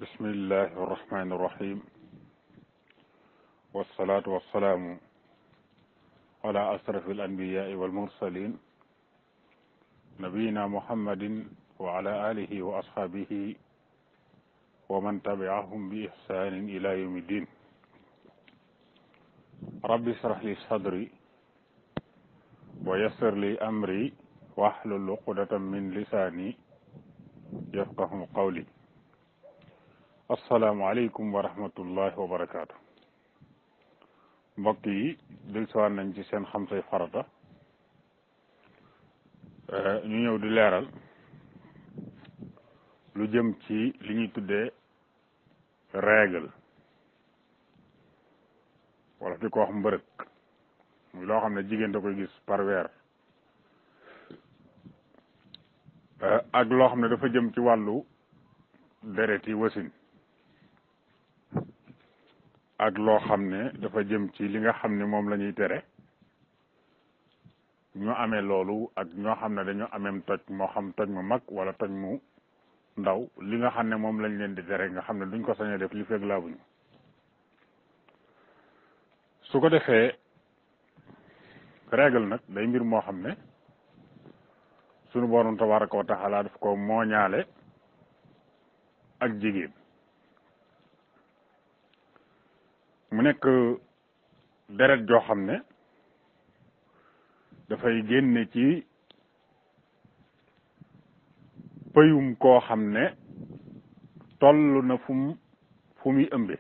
بسم الله الرحمن الرحيم والصلاة والسلام على أشرف الأنبياء والمرسلين نبينا محمد وعلى آله وأصحابه ومن تبعهم بإحسان إلى يوم الدين. رب اشرح لي صدري ويسر لي أمري واحلل عقدة من لساني يفقه قولي. asalaamaaleykum wa rahmatullahi wa barakaatu. mbokk yi dellusiwaat nañ ci seen xam say farata ñu ñëw di leeral lu jëm ci li ñuy tuddee règle wala di ko wax mbërëk muy loo xam ne jigéen da koy gis par weer ak loo xam ne dafa jëm ci wàllu deret yi wasin ak loo xam ne dafa jëm ci li nga xam ne moom la ñuy tere ñoo amee loolu ak ñoo xam ne dañoo ameem toj moo xam toj mu mag wala toj mu ndaw li nga xam ne moom lañ leen di tere nga xam ne duñ ko sañ a def li fekk laabuñu. su ko defee règle nag day mbir moo xam ne sunu borom tabaraka wa taala daf ko mooñaale ak jigéen mu nekk deret joo xam ne dafay génne ci pëyum koo xam ne toll na fu muy ëmbe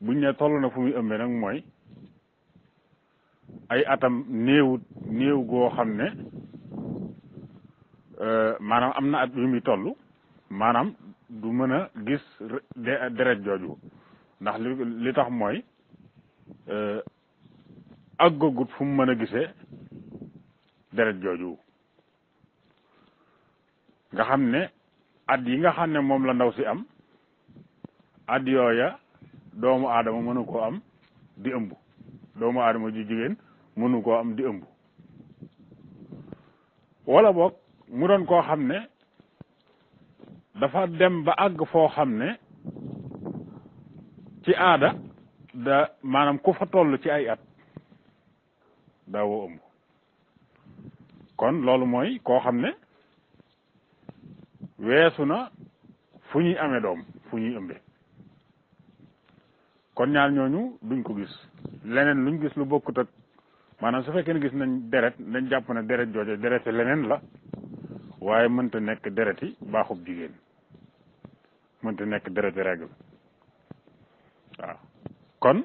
buñ ne toll na fu muy ëmbe nag mooy ay atam néew goo xam ne maanaam am na at yu muy toll maanaam du mën a gis deret jooju ndax li tax mooy àggagut fu mu mën a gisee deret jooju nga xam ne at yi nga xam ne moom la ndaw si am at yooya doomu aadama mënu koo am di ëmb doomu aadama ju jigéen mënu koo am di ëmb wala boog mu doon koo xam ne dafa dem ba àgg foo xam ne ci aada da maanaam ku fa toll ci ay at daawoo ëmb kon loolu mooy koo xam ne weesu na fu ñuy amee doom fu ñuy ëmbe kon ñaar ñooñu duñ ko gis leneen luñ gis lu bokkut ak maanaam su fekkee ne gis nañ deret nañ jàpp ne deret jooje dereti leneen la waaye mënta nekk dereti baaxub jigéen mënta nekk dereti règle waaw kon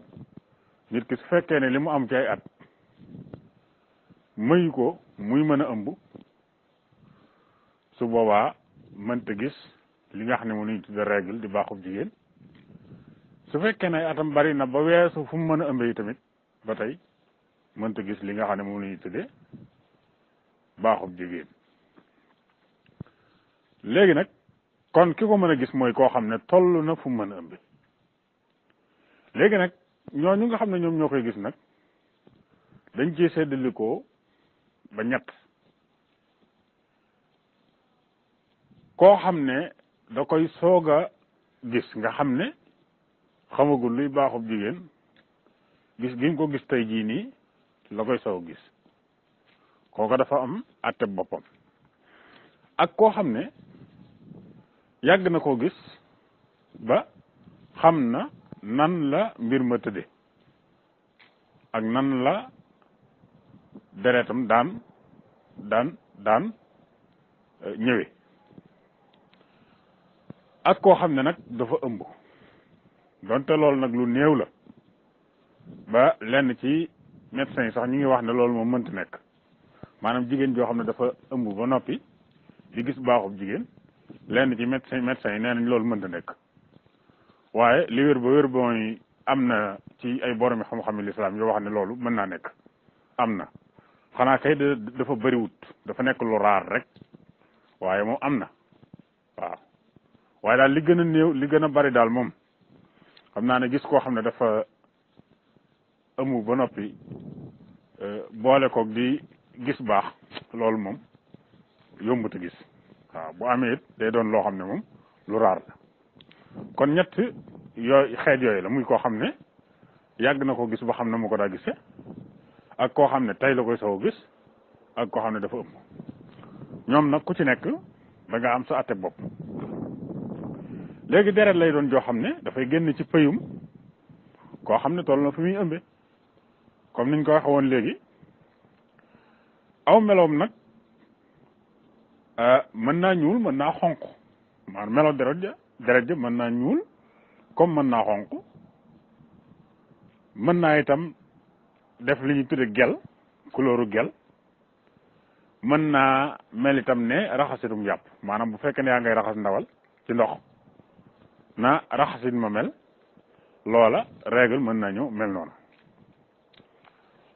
nit ki su fekkee ne li mu am ci ay at mayu ko muy mën a ëmb su boobaa mënta gis li nga xam ne mu nuy tudde règle di baaxub jigéen su fekkee ne ay atam bari na ba weesu fu mu mën a ëmbe yi tamit ba tey mënta gis li nga xam ne moom la ñuy tuddee baaxub jigéen léegi nag kon ki ko mën a gis mooy koo xam ne toll na fu mu mën a ëmbe léegi nag ñooñu nga xam ne ñoom ñoo koy gis nag dañ ci séddalikoo ba ñett koo xam ne da koy soog a gis nga xam ne xamagul luy baaxub jigéen gis gi nga ko gis tey jii nii la koy soog a gis kooka dafa am àtte boppam ak koo xam ne yàgg na koo gis ba xam na nan la mbir ma tëdde ak nan la deretam daan ñëwee ak koo xam ne nag dafa ëmb donte loolu nag lu néew la ba lenn ci médecins yi sax ñu ngi wax ne loolu moom mënta nekk maanaam jigéen joo xam ne dafa ëmb ba noppi di gis baaxub jigéen lenn ci médecins yi nee nañ loolu mënta nekk waaye li wér ba wér mooy am na ci ay boromi xam-xam yi lislaam yoo wax ne loolu mën naa nekk am na xanaa kay dafa bëriwut dafa nekk lu raar rek waaye moom am na waaw waaye daal li gën a néew li gën a bari daal moom xam naa ne gis koo xam ne dafa ëmb ba noppi boole koog di gis baax loolu moom yombut a gis waaw bu amee it day doon loo xam ne moom lu raar la kon ñett yooyu xeet yooyu la muy koo xam ne yàgg na ko gis ba xam ne mu ko daa gisee ak koo xam ne tey la koy soog gis ak koo xam ne dafa ëmb ñoom nag ku ci nekk da nga am sa atte bopp léegi deret lay doon joo xam ne dafay génn ci pëyum koo xam ne toll na fi muy ëmbe comme niñ ko waxe woon léegi aw meloom nag mën naa ñuul mën naa xonq maanaam melo deret ja mën naa ñuul comme mën naa xonq mën naa itam def li ñu tudde gel couleuru gel mën naa mel itam ne raxasitum yàpp maanaam bu fekkee ne yaa ngay raxas ndawal ci ndox na raxasit ma mel loola règle mën naa ñëw mel noonu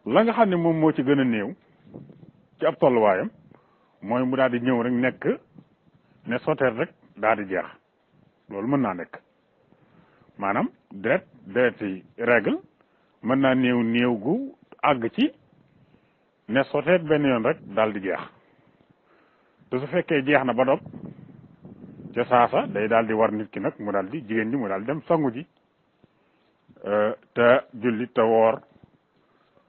la nga xam ne moom moo ci gën a néew ci ab tolluwaayam mooy mu daal di ñëw rek nekk ne soteer rek daal di jeex loolu mën naa nekk maanaam deret yi règle mën naa néew gu àgg ci ne soteet benn yoon rek daal di jeex te su fekkee jeex na ba dog ca saasa day daal di war nit ki nag mu daal di jigéen ji mu daal di dem sangu ji te julli te woor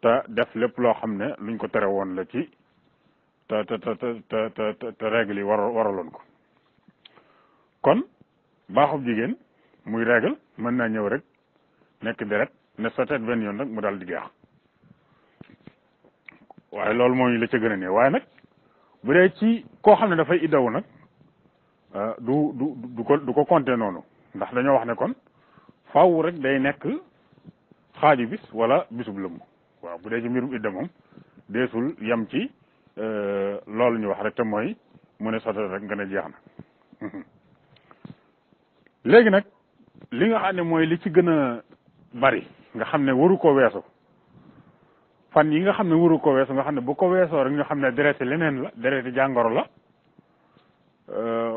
te def lépp loo xam ne luñ ko tere woon la ci te règle yi waraloon ko kon baaxub jigéen muy règle mën naa ñëw rek nekk deret ne soteet benn yoon rek mu daal di jeex waaye loolu mooy la ca gën a néew waaye nag bu dee ci koo xam ne dafay iddawu nag du ko compter noonu ndax dañoo wax ne kon faaw rek day nekk xaaju bis wala bisub lëmm waaw bu dee ci mbirum idda moom deesul yem ci loolu ñu wax rek te mooy mu ne soteet rek nga ne jeex na léegi nag li nga xam ne mooy li ci gën a bari nga xam ne waru ko weesu fan yi nga xam ne waru ko weesu nga xam ne bu ko weesoo rek ñu xam ne dereti leneen la dereti jàngoro la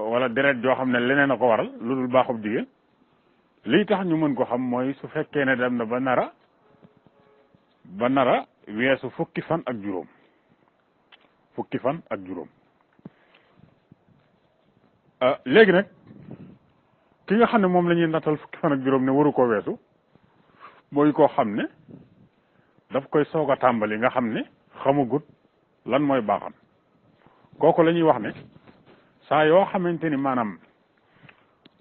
wala deret joo xam ne leneen a ko waral lu dul baaxub jigéen lii tax ñu mën ko xam mooy su fekkee ne dem na ba nara weesu fukki fan ak juróom léegi nag ki nga xam ne moom la ñuy nattal fukki fan ak juróom ne waru koo weesu mooy koo xam ne daf koy soog a tàmbali nga xam ne xamagut lan mooy baaxam kooku la ñuy wax ne saa yoo xamante ni maanaam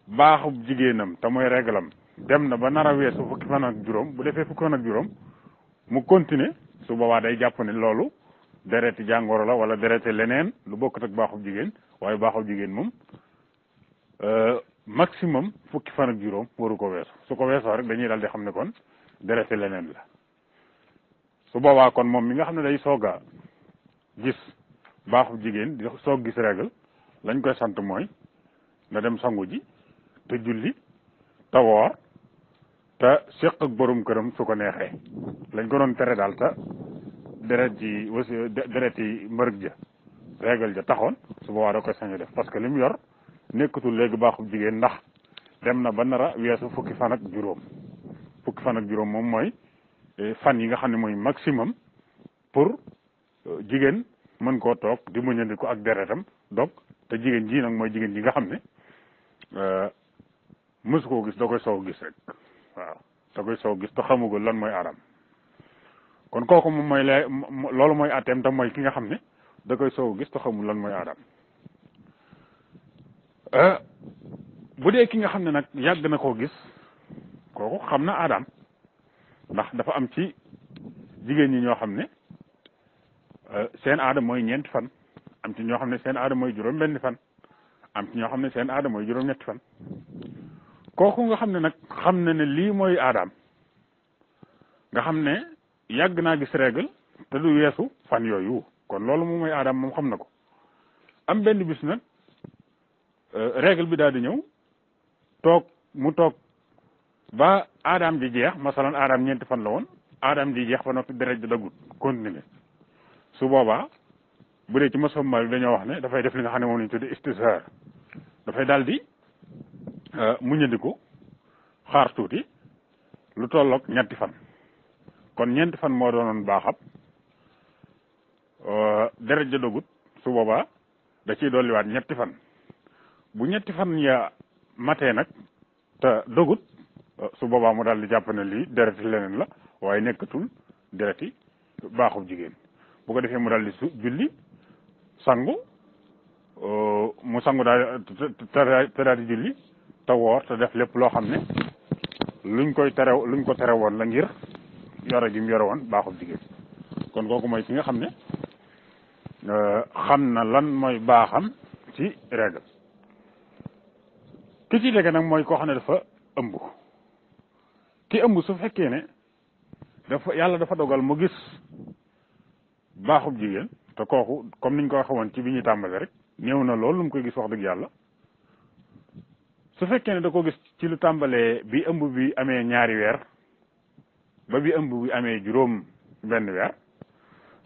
baaxub jigéenam te mooy réglam dem na ba nar a weesu fukki fan ak juróom bu defee fukki fan ak juróom mu continuer su boobaa day jàpp ne loolu dereti jàngoro la wala dereti leneen lu bokkut ak baaxub jigéen waaye baaxub jigéen moom maximum fukki fan ak juróom waru ko weesu su ko weesoo rek dañuy daal di xam ne kon dereti leneen la su boobaa kon moom mi nga xam ne day soog a gis baaxub jigéen di soog gis règle lañ koy sant mooy na dem sangu ji te julli te woor te séq ak borom këram su ko neexee lañ ko doon tere daal te deret yi mbërëg ja règle ja taxoon su boobaa da koy sañ a def parce que li mu yor nekkatul léegi baaxub jigéen ndax dem na ba nara weesu fukki fan ak juróom moom mooy fan yi nga xam ne mooy maximum pour jigéen mën koo toog di muñandiku ak deretam donc te jigéen ji nag mooy jigéen ji nga xam ne mësu koo gis da koy soog gis rek waaw da koy soog gis te xamugul lan mooy aadam kon kooku moom mooy loolu mooy atteem te mooy ki nga xam ne da koy soog gis te xamul lan mooy aadam bu dee ki nga xam ne nag yàgg na koo gis kooku xam na aadam ndax dafa am ci jigéen ñi ñoo xam ne seen aada mooy ñeenti fan am ci ñoo xam ne seen aada mooy juróom benni fan am ci ñoo xam ne seen aada mooy juróom ñetti fan kooku nga xam ne nag xam na ne lii mooy aadaam nga xam ne yàgg naa gis règle te du weesu fan yooyu kon loolu moom mooy aadaam moom xam na ko am benn bis nag règle bi daal di ñëw mu toog ba aadaam di jeex masalan aadaam ñeenti fan la woon aadaam di jeex ba noppi deret di dagut continuer su boobaa bu dee ci masam Maalik dañoo wax ne dafay def li nga xam ne moom la ñu tuddee istishaar dafay daal di muñandiku xaar tuuti lu tolloog ñetti fan kon ñeenti fan moo doonoon baaxab deret ja dogut su boobaa da ciy dolliwaat ñetti fan bu ñetti fan ya matee nag te dogut su boobaa mu daal di jàpp ne lii dereti leneen la waaye nekkatul dereti baaxub jigéen bu ko defee mu daal di julli sangu mu sangu daal te daal di julli te woor te def lépp loo xam ne luñ ko tere woon la ngir yore gi mu yore woon baaxub jigéen kon kooku mooy ki nga xam ne xam na lan mooy baaxam ci règle ki ci dégg nag mooy koo xam ne dafa ëmb ki ëmb su fekkee ne yàlla dafa dogal mu gis baaxub jigéen te kooku comme niñ ko waxee woon ci bi ñuy tàmbale rek néew na loolu lu mu koy gis wax dëgg yàlla su fekkee ne da ko gis ci lu tàmbalee bi ëmb bi amee ñaari weer ba bi ëmb bi amee juróom benn weer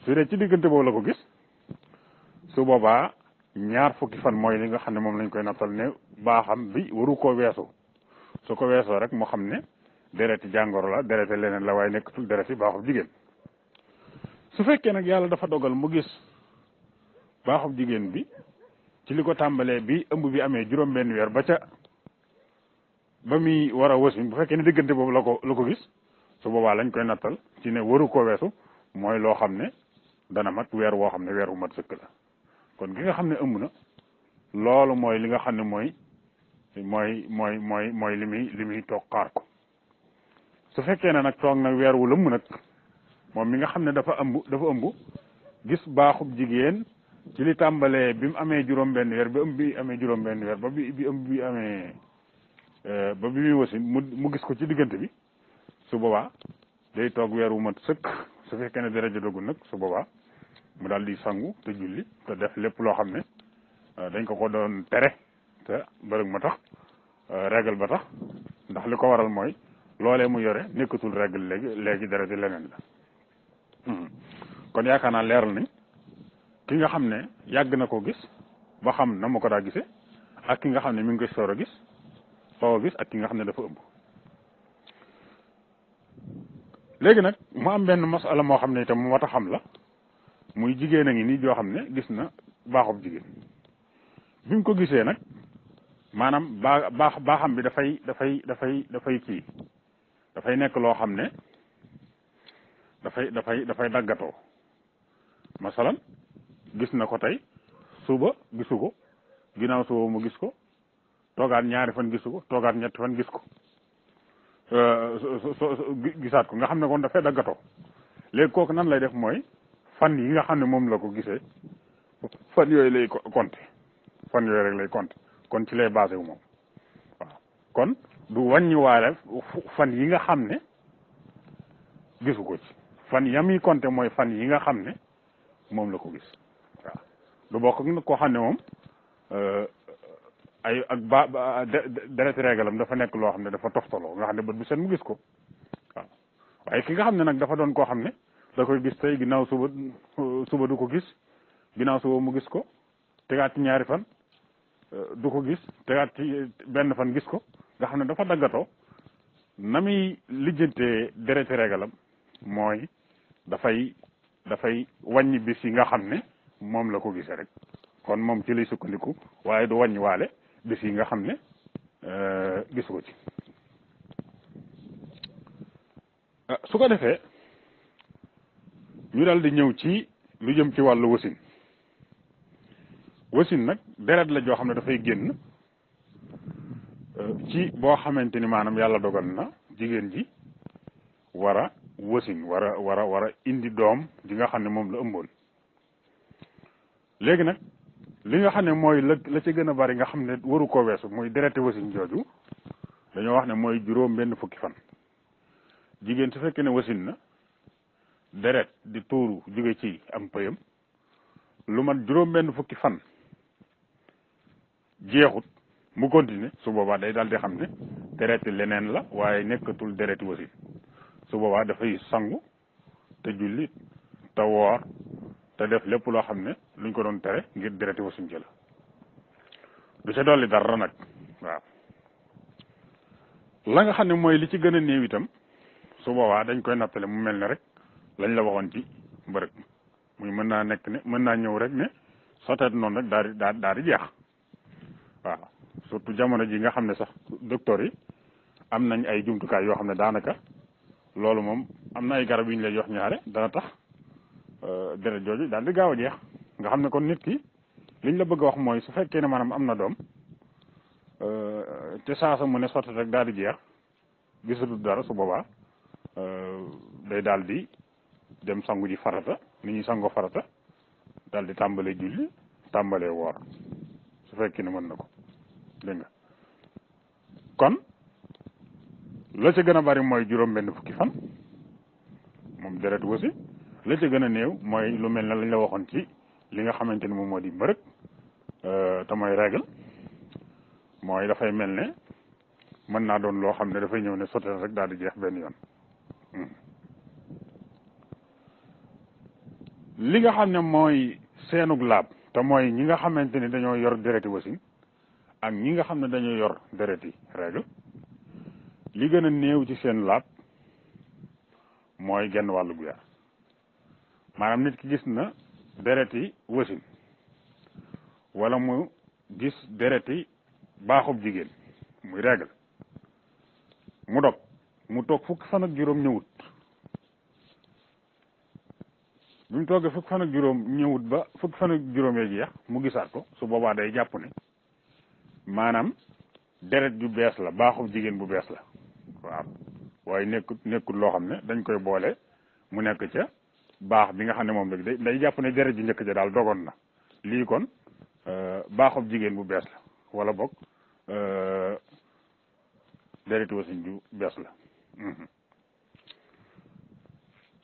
su dee ci diggante boobu la ko gis su boobaa ñaar fukki fan mooy li nga xam ne moom lañ koy nattal ne baaxam bi waru koo weesu su ko weesoo rek moo xam ne dereti jàngoro la dereti leneen la waaye nekkatul dereti baaxub jigéen su fekkee nag yàlla dafa dogal mu gis baaxub jigéen bi ci li ko tàmbalee bi ëmb bi amee juróom benn weer ba muy war a wasin bu fekkee ne diggante boobu la ko gis su boobaa lañ koy nattal ci ne waru koo weesu mooy loo xam ne dana mat weer woo xam ne weer wu mat sëkk la kon ki nga xam ne ëmb na loolu mooy li nga xam ne mooy li muy toog xaar ko su fekkee ne nag toog nag weer wu lëmm nag moom mi nga xam ne dafa ëmb gis baaxub jigéen ci li tàmbalee bi mu amee juróom benn weer ba ëmb bi amee juróom benn weer ba bi ëmb bi amee ba bi muy wasin mu gis ko ci diggante bi su boobaa day toog weer wu mat sëkk su fekkee ne dara jotagul nag su boobaa mu daal di sangu te julli te def lépp loo xam ne dañ ko doon tere te bërëg ma tax régal ba tax ndax li ko waral mooy loolee mu yore nekkatul régal léegi dara di leneen la kon yaakaar naa leeral nañ ki nga xam ne yàgg na ko gis ba xam na ma ko daa gisee ak ki nga xam ne mi ngi koy soor a gis ak ki nga xam ne dafa ëmb léegi nag mu am benn masala moo xam ne itam mu mat a xam la muy jigéen a ngi nii joo xam ne gis na baaxub jigéen bi mu ko gisee nag maanaam baaxam bi dafay kii dafay nekk loo xam ne dafay daggatoo masalan gis na ko tey suba gisu ko ginnaaw suba mu gis ko toogaat ñaari fan gisu ko toogaat ñetti fan gis ko gisaat ko nga xam ne kon dafay daggatoo léegi kooku nan lay def mooy fan yi nga xam ne moom la ko gisee fan yooyu lay compter fan yooyu rek lay compter kon ci lay basé wu moom waaw kon du wàññiwaale fan yi nga xam ne gisu ko ci fan yami compter mooy fan yi nga xam ne moom la ko gis waaw du bokk ak koo xam ne moom ay ak dereti régalam dafa nekk loo xam ne dafa toftaloo nga xam ne bët bu set mu gis ko waaw waaye ki nga xam ne nag dafa doon koo xam ne da koy gis tey ginnaaw suba du ko gis ginnaaw suba mu gis ko tegaat ci ñaari fan du ko gis tegaat ci benn fan gis ko nga xam ne dafa daggatoo na muy lijjantee dereti régalam mooy dafay wàññi bis yi nga xam ne moom la ko gisee rek kon moom ci lay sukkandiku waaye du wàññi waale bis yi nga xam ne gisu ko ci su ko defee ñu daal di ñëw ci lu jëm ci wàllu wasin nag deret la joo xam ne dafay génn ci boo xamante ni maanaam yàlla dogal na jigéen ji war a wasin war a indi doom ji nga xam ne moom la ëmboon léegi nag li nga xam ne mooy la ci gën a bari nga xam ne waru koo weesu mooy dereti wasin jooju dañoo wax ne mooy juróom benn fukki fan jigéen su fekkee ne wasin na deret di tuuru jóge ci am pëyam lu mat juróom benn fukki fan jeexut mu continuer su boobaa day daal di xam ne dereti leneen la waaye nekkatul dereti wasin su boobaa dafay sangu te julli te woor te def lépp loo xam ne luñ ko doon tere ngir dereti wasin ci la du ca dolli dara nag waaw la nga xam ne mooy li ci gën a néew itam su boobaa dañ koy nattale mu mel ne rek lañ la waxoon ci mbërëg muy mën naa ñëw rek ne soteet noonu rek daal di jeex waaw surtout jamono ji nga xam ne sax docteur yi am nañ ay jumtukaay yoo xam ne daanaka loolu moom am na ay garab yu ñu lay jox ñaare dana tax deret jooju daal di gaaw a jeex nga xam ne kon nit ki liñ la bëgg a wax mooy su fekkee ne maanaam am na doom te saasa mu ne sotti rek daal di jeex gisatul dara su boobaa day daal di dem sangu ji farata ni ñuy sangoo farata daal di tàmbalee julli tàmbalee woor su fekkee ne mën na ko dégg nga kon la ca gën a bari mooy juróom-benn fukki fan moom deret wasi la ca gën a néew mooy lu mel ne lañ la waxoon ci li nga xamante ni moom moo di mbërëg te mooy règle mooy dafay mel ne mën naa doon loo xam ne dafay ñëw ne sotti rek daal di jeex benn yoon li nga xam ne mooy seenug laab te mooy ñi nga xamante ni dañoo yor dereti wasin ak ñi nga xam ne dañoo yor dereti règle li gën a néew ci seen laab mooy genn wàllu gu yaar maanaam nit ki gis na dereti wasin wala mu gis dereti baaxub jigéen muy règle mu dog mu toog fukki fan ak juróom ñëwut bi mu toogee fukki fan ak juróom ñëwut ba fukki fan ak juróom yee jeex mu gisaat ko su boobaa day jàpp ne maanaam deret ju bees la baaxub jigéen bu bees la waaw waaye nekkul loo xam ne dañ koy boole mu nekk ca baax bi nga xam ne moom rek day jàpp ne deret ju njëkk ja daal dogoon na lii kon baaxub jigéen bu bees la wala boog deret wasin ju bees la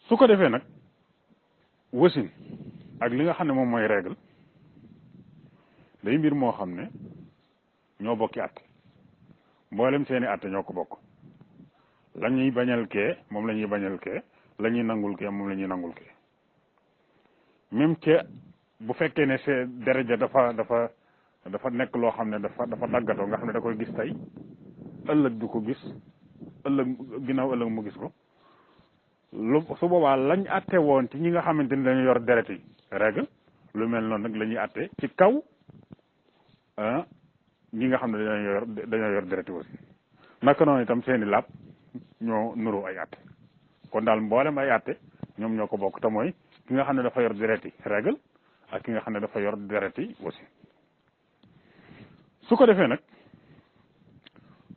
su ko defee nag wasin ak li nga xam ne moom mooy règle day mbir moo xam ne ñoo bokki àtte mboolem seeni àtte ñoo ko bokk la ñuy bañal kee moom la ñuy bañal kee la ñuy nangul kee moom la ñuy nangul kee même que bu fekkee ne see daraja dafa nekk loo xam ne dafa daggatoo nga xam ne da koy gis tey ëllëg du ko gis ginnaaw ëllëg mu gis ko su boobaa lañ àtte woon ci ñi nga xamante ni dañu yor deret yi règle lu mel noonu nag la ñuy àtte ci kaw ñi nga xam ne dañoo yor deret yi aussi naka noonu itam seeni laab ñoo nuru ay àtte kon daal mboolem ay àtte ñoom ñoo ko bokk te mooy ki nga xam ne dafa yor deret yi règle ak ki nga xam ne dafa yor deret yi aussi su ko defee nag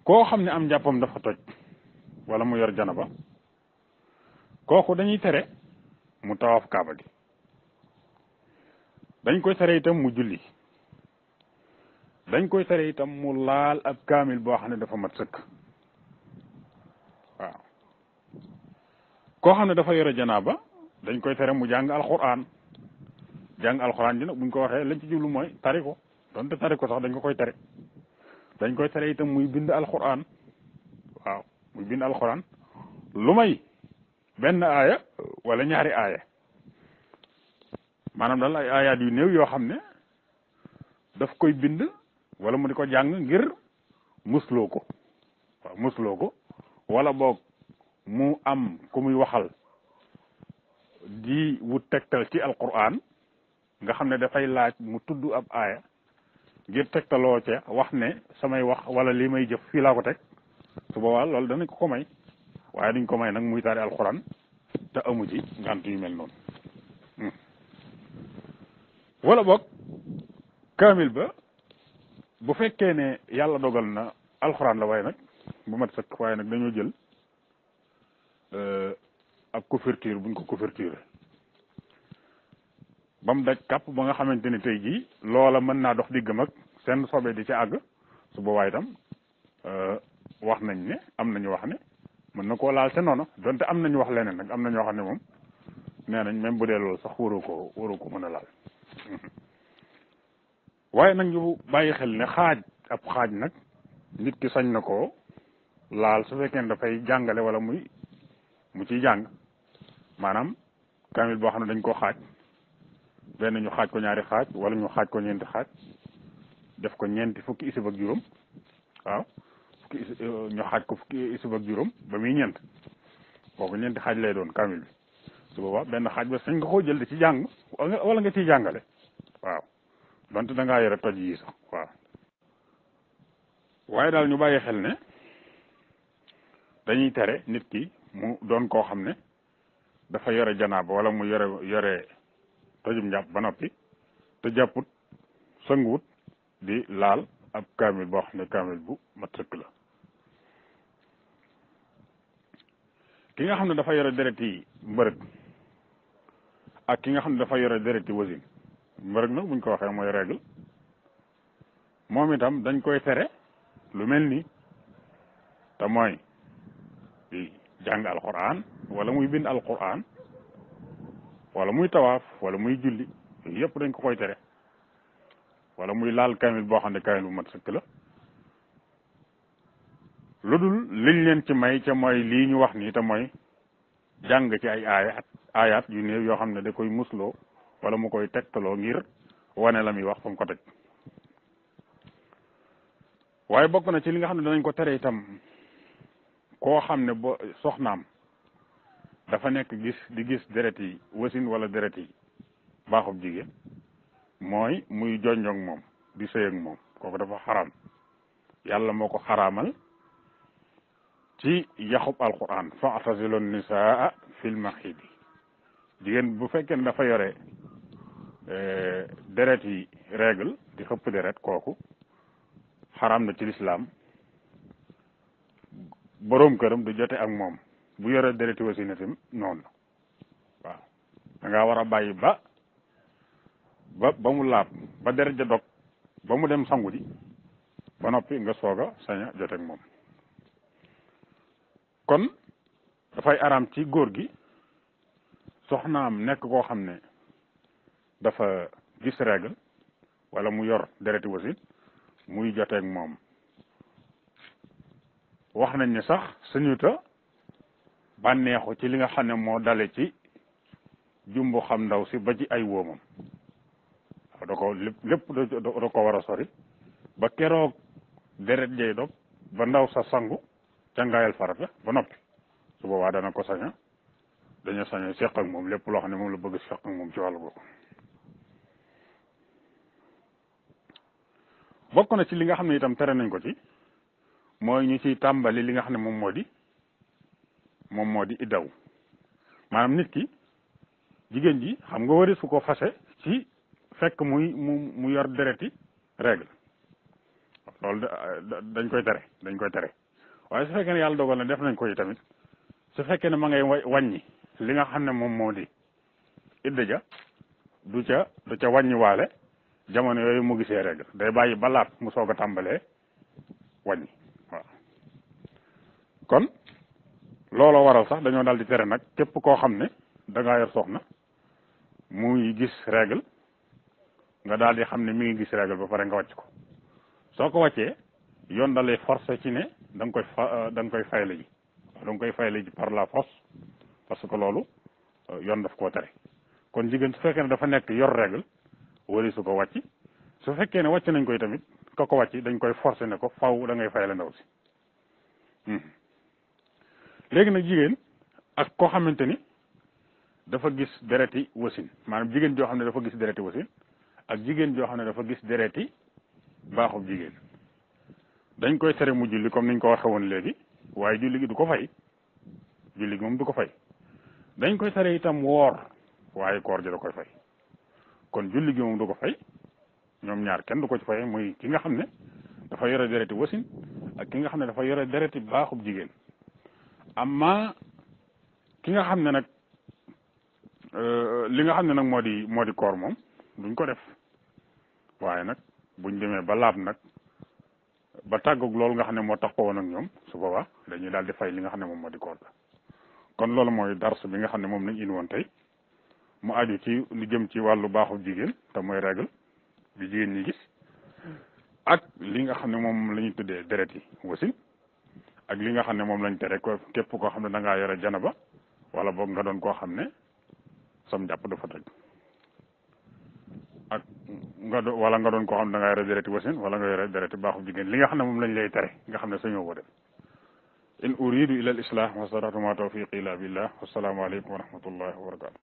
koo xam ne am njàppam dafa toj wala mu yor janaba kooku dañuy tere mu tawaaf kaaba gi dañ koy tere itam mu julli dañ koy tere itam mu laal ab kaamil boo xam ne dafa mat sëkk waaw koo xam ne dafa yore janaaba dañ koy tere mu jàng alxuraan ji nag buñ ko waxee lañ ci jublu mooy tari ko donte tari ko sax dañ ko koy tere dañ koy tere itam muy bind alxuraan waaw muy bind alxuraan lu may benn aaya wala ñaari aaya maanaam daal ay aayaat yu néew yoo xam ne daf koy bind wala mu di ko jàng ngir musloo ko waaw musloo ko wala boog mu am ku muy waxal di wut tegtal ci alquran nga xam ne dafay laaj mu tudd ab aaya ngir tegtaloo ca wax ne samay wax wala lii may jëf fii laa ko teg su boobaa loolu danañ ko may waaye duñ ko may nag muy taari alquran te amu ci ngant yu mel noonu wala boog kaamil ba bu fekkee ne yàlla dogal na alxuraan la waaye nag bu mat sëkk waaye nag dañoo jël ab couverture buñ ko couverture ba mu daj kàpp ba nga xamante ni tey jii loola mën naa dox diggam ak seen sobe di ci àgg su boobaa itam wax nañ ne am nañu wax ne mën na koo laal te noonu donte am nañu wax leneen nag am na ñoo xam ne moom nee nañ même bu dee loolu sax waru ko mën a laal waaye nag ñu bàyyi xel ne ab xaaj nag nit ki sañ na koo laal su fekkee ne dafay jàngale wala mu ciy jàng maanaam kaamil boo xam ne dañ koo xaaj benn ñu xaaj ko ñaari xaaj wala ñu xaaj ko ñeenti xaaj def ko fukki isib ak juróom waaw ñu xaaj ko fukki isib ak juróom ba muy ñeent kooku ñeenti xaaj lay doon kaamil bi su boobaa benn xaaj ba sañ nga koo jël di ci jàng wala nga ciy jàngale waaw donte da ngaa yore toj yi sax waaw waaye daal ñu bàyyi xel ne dañuy tere nit ki mu doon koo xam ne dafa yore janaaba wala mu yore tojum njàpp ba noppi te jàpput sënguwut di laal ab kaamil boo xam ne kaamil bu mat sëkk la. ki nga xam ne dafa yore dereti mbërëg ak ki nga xam ne dafa yore dereti wasin mbërëg nag buñ ko waxee mooy règle moom itam dañ koy tere lu mel ni te mooy di jàng alquran wala muy bind alquran wala muy tawaaf wala muy julli yooyu yëpp dañ ko koy tere wala muy laal kamil boo xam ne kamil bu mat sëkk la lu dul liñ leen ci may ca mooy lii ñu wax nii te mooy jàng ci ay aayaat yu néew yoo xam ne da koy musloo wala mu koy tegtaloo ngir wane la muy wax fa mu ko teg waaye bokk na ci li nga xam ne danañ ko tere itam koo xam ne bo soxnaam dafa nekk di gis deret yi wasin wala deret yi baaxub jigéen mooy muy jonjong moom di sëy ak moom kooku dafa xaraam yàlla moo ko xaraamal ci yaxub alquran fa'tazilu nisaa fil mahidi jigéen bu fekkee ne dafa yore deret yi règle di xëpp deret kooku xaraam na ci lislaam boroom këram du jote ak moom bu yore dereti wasin itam noonu waaw da ngaa war a bàyyi ba mu laab ba deret ja dog ba mu dem sangu ji ba noppi nga soog a sañ a jote ak moom kon dafay araam ci góor gi soxnaam nekk koo xam ne dafa gis règle wala mu yor dereti wasin muy joteeg moom wax nañ ne sax sañuta bànneexu ci li nga xam ne moo dale ci jumbu xam ndaw si ba ci ay wóomam da ko lépp da ko war a sori ba keroog deret jay dog ba ndaw sa sangu cangaayal farata ba noppi su boobaa dana ko saña dañu saña seq ak moom lépp loo xam ne moom la bëgg seq ak moom ci wàllu boobu bokk na ci li nga xam ne itam tere nañ ko ci mooy ñu ciy tàmbali li nga xam ne moom moo di iddaw maanaam nit ki jigéen ji xam nga wari su ko fase ci fekk mu yor dereti règle loolu dañ koy tere waaye su fekkee ne yàlla dogal na def nañ ko yi tamit su fekkee ne ma ngay wàññi li nga xam ne moom moo di idda ja du ca wàññi waale jamono yooyu mu gisee règle day bàyyi ba laat mu soog a tàmbalee wàññi waaw kon looloo waral sax dañoo daal di tere nag képp koo xam ne da ngaa yor soxna muy gis règle nga daal di xam ne mi ngi gis règle ba pare nga wàcc ko soo ko wàccee yoon da lay forcé ci ne da nga koy fayle ji da nga koy fayle ji par la force parce que loolu yoon daf koo tere kon jigéen su fekkee ne dafa nekk yor règle wari su ko wàcc su fekkee ne wàcc nañ koy tamit ka ko wàcc dañ koy forcé ne ko faw da ngay fayle ndaw si léegi nag jigéen ak koo xamante ni dafa gis dereti wasin maanaam jigéen joo xam ne dafa gis dereti wasin ak jigéen joo xam ne dafa gis dereti baaxub jigéen dañ koy tere mu julli comme niñ ko waxe woon léegi waaye julli gi du ko fay julli gi moom du ko fay dañ koy tere itam woor waaye koor ji da koy fay kon julli gi moom du ko fay ñoom ñaar kenn du ko ci fay muy ki nga xam ne dafa yore dereti wasin ak ki nga xam ne dafa yore dereti baaxub jigéen amma ki nga xam ne nag li nga xam ne nag moo di koor moom duñ ko def waaye nag buñ demee ba laab nag ba tàggoog loolu nga xam ne moo tax ko woon ak ñoom su boobaa dañuy daal di fay li nga xam ne moom moo di koor la kon loolu mooy dars bi nga xam ne moom lañ indi woon tey mu aju ci lu jëm ci wàllu baaxu jigéen te mooy règle bi jigéen ñi gis ak li nga xam ne moom la ñuy tuddee deret yi wasin ak li nga xam ne moom lañ tere ko képp koo xam ne da ngaa yore janaba wala boog nga doon koo xam ne sam jàpp dafa toj ak wala nga doon koo xam ne da ngaa yore dereti wasin wala nga yore dereti baaxu jigéen li nga xam ne moom lañ lay tere nga xam ne sañoo ko def in uridu ila al islah ma stata'tu ma tawfiqi illa billah wassalaamu aleykum wa rahmatullahi wa barakatuh